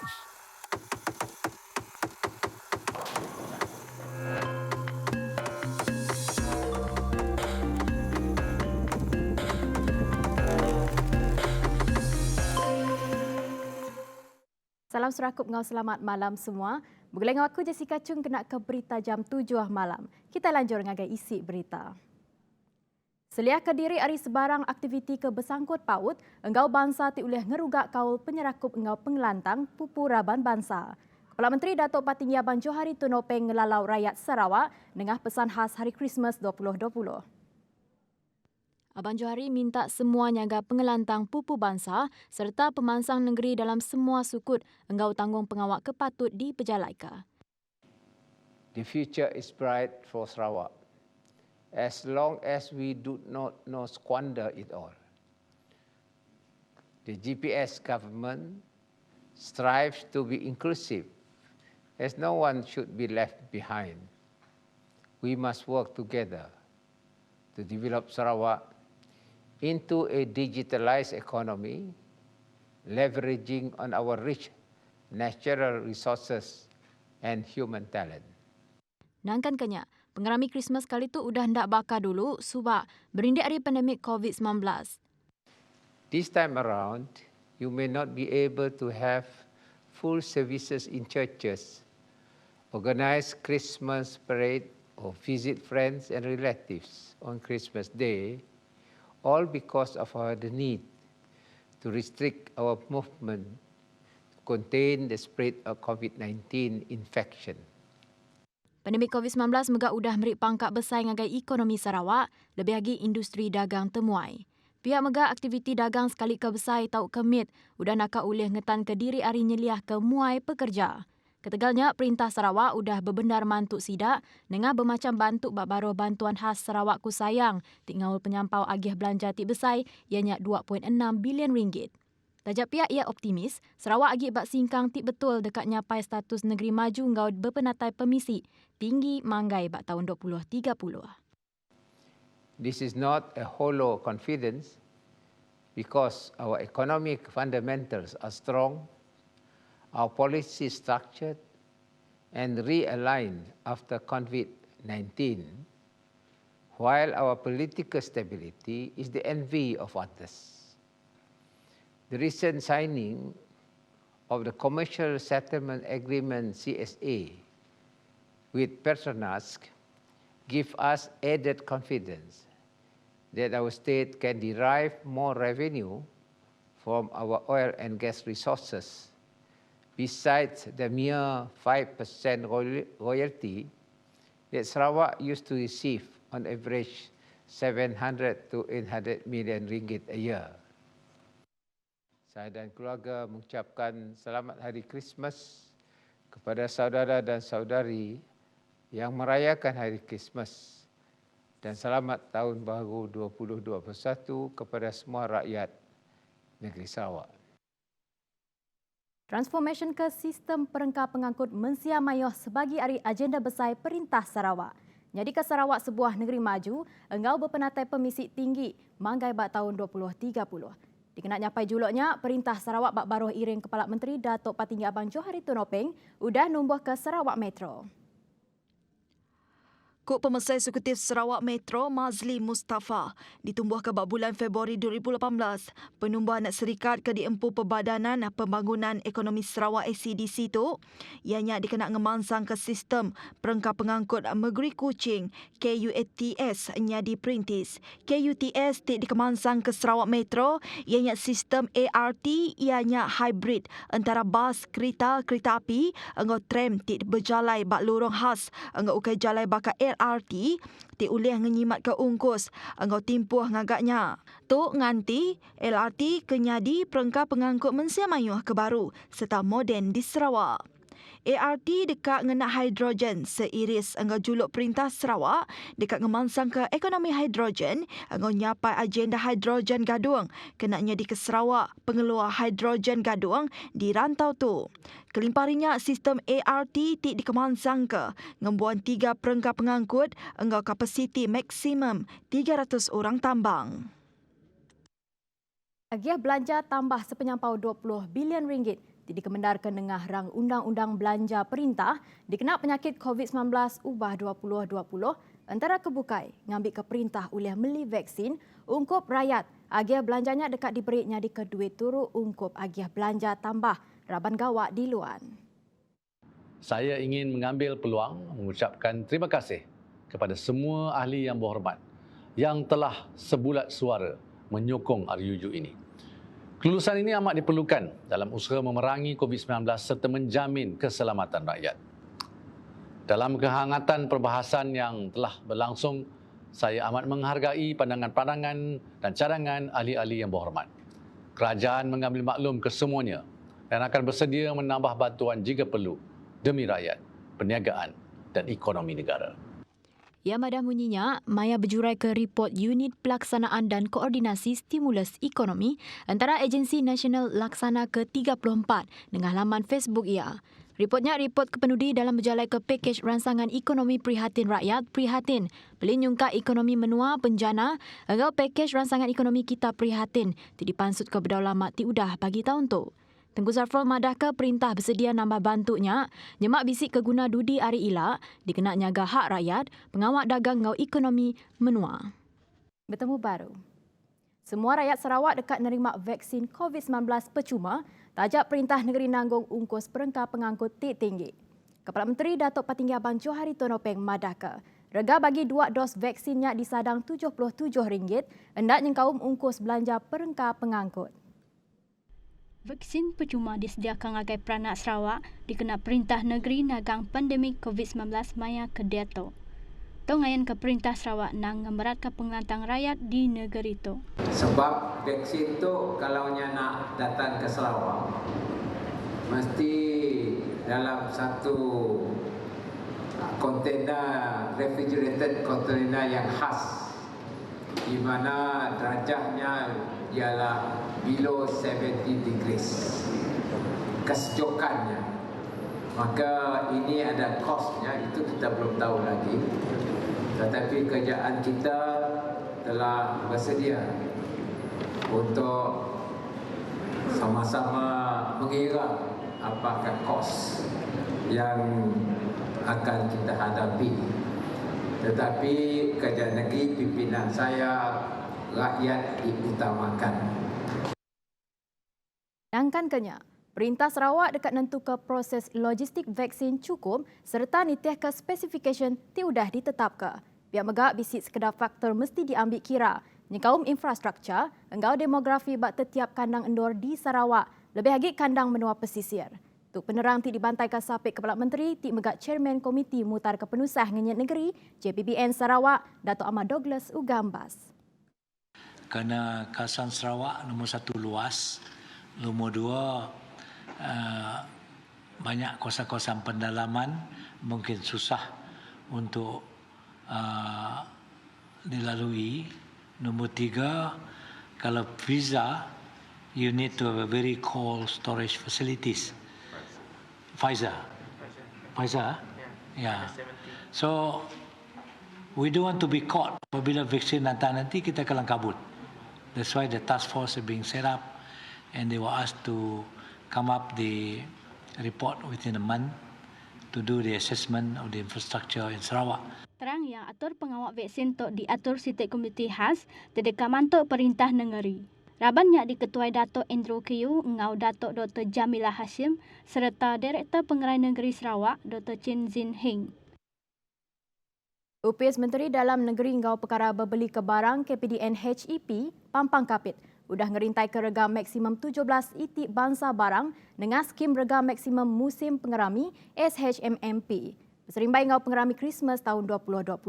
Salam Serakup ngau selamat malam semua. Bergulai dengan aku Jessica Chung kena ke berita jam 7 malam. Kita lanjut dengan isi berita. Selia Kediri ari sebarang aktiviti ke bersangkut paut, enggau bangsa ti ulih ngerugak kaul penyerakup enggau pengelantang pupuraban bangsa. Kepala Menteri Datuk Patinggi Abang Johari Tunopeng ngelalau rakyat Sarawak dengan pesan khas Hari Krismas 2020. Abang Johari minta semua nyaga pengelantang pupu bangsa serta pemansang negeri dalam semua sukut enggau tanggung pengawak kepatut di Pejalaika. The future is bright for Sarawak, as long as we do not squander it all. The GPS government strives to be inclusive, as no one should be left behind. We must work together to develop Sarawak into a digitalized economy, leveraging on our rich natural resources and human talent. Nangkan kenya, pengerami Krismas kali tu udah ndak bakar dulu sebab berindik dari pandemik COVID-19. This time around, you may not be able to have full services in churches, organize Christmas parade or visit friends and relatives on Christmas Day, all because of the need to restrict our movement to contain the spread of COVID-19 infection. Pandemik COVID-19 megak udah merik pangkat besar ngagai ekonomi Sarawak, lebih lagi industri dagang temuai. Pihak megak aktiviti dagang sekali ke besar tau kemit, udah nakak ulih ngetan ke diri ari nyeliah ke muai pekerja. Ketegalnya, Perintah Sarawak udah bebenar mantuk sidak dengan bermacam bantuk baru bantuan khas Sarawak ku sayang tinggal penyampau agih belanja ti besar ianya 2.6 bilion ringgit. Tajak pihak ia optimis, Sarawak agih bak singkang ti betul dekat nyapai status negeri maju ngau berpenatai pemisi tinggi manggai bak tahun 2030. This is not a hollow confidence because our economic fundamentals are strong, our policy structured and realigned after COVID-19, while our political stability is the envy of others. The recent signing of the Commercial Settlement Agreement CSA with Petronas give us added confidence that our state can derive more revenue from our oil and gas resources, besides the mere 5% royalty that Sarawak used to receive on average 700 to 800 million ringgit a year. Saya dan keluarga mengucapkan selamat Hari Krismas kepada saudara dan saudari yang merayakan Hari Krismas dan selamat Tahun Baru 2021 kepada semua rakyat negeri Sarawak. Transformation ke sistem perengkap pengangkut mensia mayoh sebagai ari agenda besar Perintah Sarawak. Jadi ke Sarawak sebuah negeri maju, enggau berpenatai pemisi tinggi manggai bak tahun 2030. Dikenak nyapai juluknya, Perintah Sarawak bak baruh iring Kepala Menteri Datuk Patinggi Abang Johari Tunopeng udah numbuh ke Sarawak Metro. Kuk Pemesai Eksekutif Sarawak Metro Mazli Mustafa ditumbuh ke bulan Februari 2018. Penumbuhan serikat ke diempu Perbadanan Pembangunan Ekonomi Sarawak ACDC tu ianya dikenak ngemansang ke sistem perengkap pengangkut Negeri Kuching KUTS nya diperintis. KUTS dikemansang ke Sarawak Metro ianya sistem ART ianya hybrid antara bas kereta api engau tram berjalai bak lorong khas engau ukai jalai baka LRT ti ulih ngenyimat ke ungkus engkau timpuh ngagaknya. Tu nganti LRT kenyadi perengkap pengangkut mensia mayuh ke baru serta moden di Sarawak. ART dekat ngena hidrogen seiris engkau juluk Perintah Sarawak dekat ngemansang ke ekonomi hidrogen engkau nyapai agenda hidrogen gadung kenaknya di ke Sarawak pengeluar hidrogen gadung di rantau tu. Kelimparinya sistem ART dikemansang ke ngembuan 3 perengkap pengangkut engkau kapasiti maksimum 300 orang tambang. Agiah belanja tambah sepenyampau 20 bilion ringgit Di Kemendar Kenengah rang Undang-Undang Belanja Perintah dikenal penyakit COVID-19 ubah 2020 antara kebukai ngambil ke perintah oleh meli vaksin ungkup rakyat agiah belanjanya dekat diberitnya di kedua turut ungkup agiah belanja tambah raban gawak di luar. Saya ingin mengambil peluang mengucapkan terima kasih kepada semua ahli yang berhormat yang telah sebulat suara menyokong RUU ini. Kelulusan ini amat diperlukan dalam usaha memerangi COVID-19 serta menjamin keselamatan rakyat. Dalam kehangatan perbahasan yang telah berlangsung, saya amat menghargai pandangan-pandangan dan cadangan ahli-ahli yang berhormat. Kerajaan mengambil maklum kesemuanya dan akan bersedia menambah bantuan jika perlu demi rakyat, perniagaan dan ekonomi negara. Ia madah bunyinya, Maya berjurai ke report Unit Pelaksanaan dan Koordinasi Stimulus Ekonomi antara Agensi Nasional Laksana ke-34 dengan laman Facebook ia. Reportnya report kepenudi dalam berjalai ke pakej ransangan ekonomi prihatin rakyat prihatin. Pelinyungka ekonomi menua penjana engau pakej ransangan ekonomi kita prihatin. Ti dipansut ke berdaulat ti udah bagi tahun tu. Tengku Zafrul madah ke perintah bersedia nambah bantunya, nyemak bisik keguna dudi ari ila, dikena nyaga hak rakyat, pengawak dagang ngau ekonomi menua. Bertemu baru. Semua rakyat Sarawak dekat nerima vaksin COVID-19 percuma, tajak perintah negeri nanggung ungkus perengkah pengangkut tinggi. Kepala Menteri Datuk Patinggi Abang Johari Tonopeng madah ke, rega bagi 2 dos vaksinnya disadang RM77, hendak nyengkaum ungkus belanja perengkah pengangkut. Vaksin percuma disediakan agai peranak Sarawak dikena perintah negeri nagang pandemik COVID-19 maya ke Dato. Tongayan ke perintah Sarawak nang ngemberatkan pengelantang rakyat di negeri itu. Sebab vaksin tu kalau nak datang ke Sarawak, mesti dalam satu kontainer, refrigerated container yang khas, di mana derajatnya ialah below 70 degrees kesejukannya. Maka ini ada kosnya, itu kita belum tahu lagi. Tetapi kerajaan kita telah bersedia untuk sama-sama mengira apakah kos yang akan kita hadapi. Tetapi kerajaan negeri pimpinan saya, rakyat diutamakan. Angkan kenya, Perintah Sarawak dekat nentu ke proses logistik vaksin cukup serta nitih ke spesifikasi tiudah ditetap ke. Pihak megak bisik sekedar faktor mesti diambil kira. Nyekaum infrastruktur, enggau demografi bak setiap kandang endor di Sarawak, lebih lagi kandang menua pesisir. Tuk penerang ti dibantai ke sapik Kepala Menteri, ti megak Chairman Komiti Mutar Kepenusah Ngenyat Negeri, JPBN Sarawak, Dato' Ahmad Douglas Ugambas. Kerana kawasan Sarawak nombor 1 luas, nombor 2 banyak kawasan-kawasan pendalaman mungkin susah untuk dilalui. Nombor 3, kalau visa, you need to have a very cold storage facilities. Pfizer? Yeah. So, we don't want to be caught. Apabila vaksin datang nanti, kita kelang kabut. That's why the task force is being set up. And they were asked to come up the report within a month to do the assessment of the infrastructure in Sarawak. Terang yang atur pengawak vaksin tok diatur sitik komiti khas terdekat mantuk perintah negeri. Rabannya diketuai Dato' Andrew Kiyu, ngau Dato' Dr. Jamilah Hashim serta Direktur Pengerai Negeri Sarawak Dr. Chin Zin Heng. UPS Menteri Dalam Negeri Ngau Perkara Berbeli Kebarang KPDN HEP Pampang Kapit udah ngerintai ke rega maksimum 17 itik bangsa barang dengan skim rega maksimum musim pengerami SHMMP. Beserimbai Ngau Pengerami Christmas tahun 2020,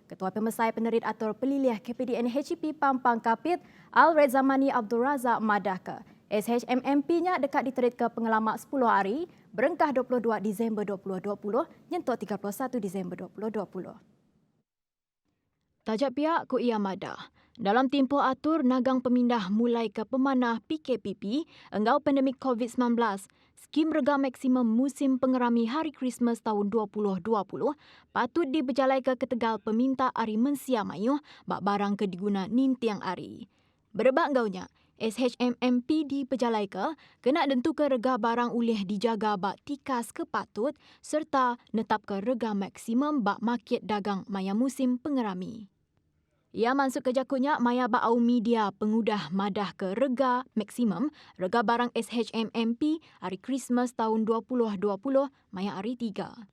Ketua Pemesai Penerit Atur Peliliah KPDN HEP Pampang Kapit Al-Redzamani Abdul Razak madah ke SHMMP-nya dekat diterit ke pengalamak 10 hari berengkah 22 Disember 2020 nyentuh 31 Disember 2020. Tajak pihak ku ia madah. Dalam tempoh atur nagang pemindah mulai ke pemanah PKPP enggau pandemik COVID-19, skim rega maksimum musim pengerami hari Christmas tahun 2020 patut diberjalai ke ketegal peminta ari mensia mayuh bak barang ke diguna nintiang ari. Berebak gaunya, SHMMP di Pejalaika kena tentukan rega barang ulih dijaga bak tikas kepatut serta netapkan rega maksimum bak market dagang maya musim pengerami. Ia masuk ke jakutnya maya bak au media pengudah madah ke rega maksimum rega barang SHMMP hari Christmas tahun 2020 maya hari 3.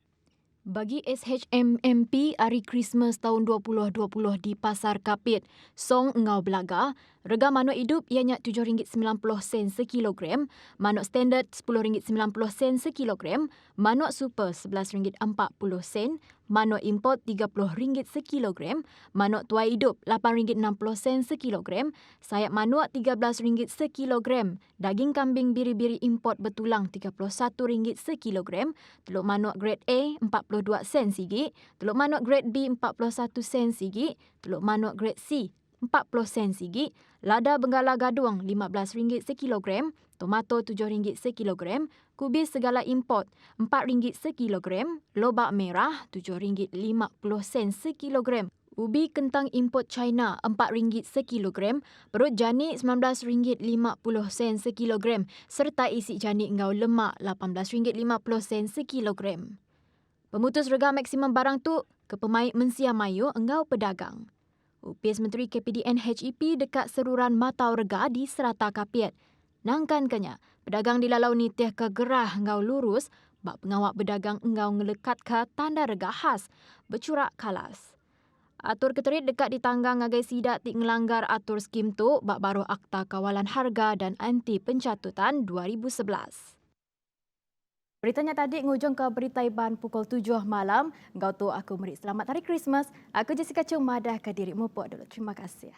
Bagi SHMMP hari Christmas tahun 2020 di Pasar Kapit, Song Engau Belaga, rega manuk hidup ianya RM7.90 sekilogram, manuk standard RM10.90 sekilogram, manuk super RM11.40, manuk import RM30 sekilogram, manuk tuai hidup RM8.60 sekilogram, sayap manuk RM13 sekilogram, daging kambing biri-biri import betulang RM31 sekilogram, telur manuk grade A 42 sen sigi, telur manuk grade B 41 sen sigi, telur manuk grade C 40 sen sigi, lada benggala gaduang RM15 sekilogram, tomato RM7 sekilogram, kubis segala import RM4 sekilogram, lobak merah RM7.50 sekilogram. Ubi kentang import China RM4 sekilogram, perut janik RM19.50 sekilogram serta isi janik engau lemak RM18.50 sekilogram. Pemutus rega maksimum barang tu ke pemain Mensia Mayu engau pedagang. Upis Menteri KPDN HEP dekat seruran matau rega di Serata Kapit. Nangkan kenya, pedagang di lalau ni teh ke gerah engau lurus bak pengawak pedagang engau ngelekat ke tanda rega khas bercurak kalas. Atur keterit dekat di tanggang ngagai sidak tik ngelanggar atur skim tu bak baru Akta Kawalan Harga dan Anti Pencatutan 2011. Beritanya tadi ngujung ke berita Iban pukul 7 malam. Engkau tu aku merik selamat hari Christmas. Aku Jessica Chung madah ke dirimu pok dulu. Terima kasih.